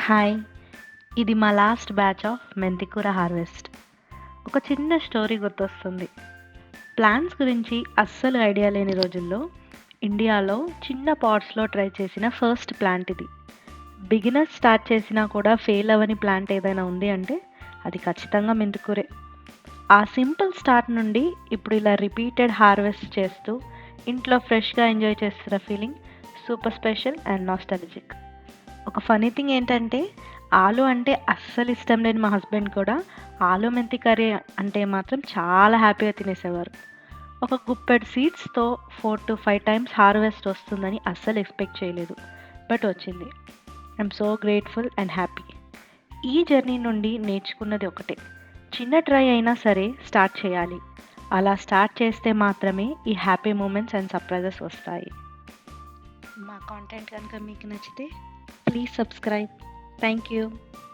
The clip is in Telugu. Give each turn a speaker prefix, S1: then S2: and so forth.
S1: హాయ్! ఇది మా లాస్ట్ బ్యాచ్ ఆఫ్ మెంతికూర హార్వెస్ట్. ఒక చిన్న స్టోరీ గుర్తొస్తుంది. ప్లాంట్స్ గురించి అస్సలు ఐడియా లేని రోజుల్లో ఇండియాలో చిన్న పాట్స్‌లో ట్రై చేసిన ఫస్ట్ ప్లాంట్ ఇది. బిగినర్స్ స్టార్ట్ చేసినా కూడా ఫెయిల్ అవ్వని ప్లాంట్ ఏదైనా ఉంది అంటే అది ఖచ్చితంగా మెంతికూరే. ఆ సింపుల్ స్టార్ట్ నుండి ఇప్పుడు ఇలా రిపీటెడ్ హార్వెస్ట్ చేస్తూ ఇంట్లో ఫ్రెష్‌గా ఎంజాయ్ చేస్తున్న feeling super special and nostalgic. ఒక ఫన్నీ థింగ్ ఏంటంటే, ఆలు అంటే అస్సలు ఇష్టం లేని మా హస్బెండ్ కూడా ఆలు మెంతి కర్రీ అంటే మాత్రం చాలా హ్యాపీగా తినేసేవారు. ఒక గుప్పెడు సీడ్స్‌తో 4-5 టైమ్స్ హార్వెస్ట్ వస్తుందని అస్సలు ఎక్స్‌పెక్ట్ చేయలేదు. బట్ వచ్చింది. I'm so grateful and happy. ఈ జర్నీ నుండి నేర్చుకున్నది ఒకటే. చిన్న ట్రై అయినా సరే స్టార్ట్ చేయాలి. అలా స్టార్ట్ చేస్తే మాత్రమే ఈ హ్యాపీ మూమెంట్స్ అండ్ సర్ప్రైజెస్ వస్తాయి. మా కాంటెంట్ కనుక మీకు నచ్చితే ప్లీజ్ సబ్స్క్రైబ్. Thank you.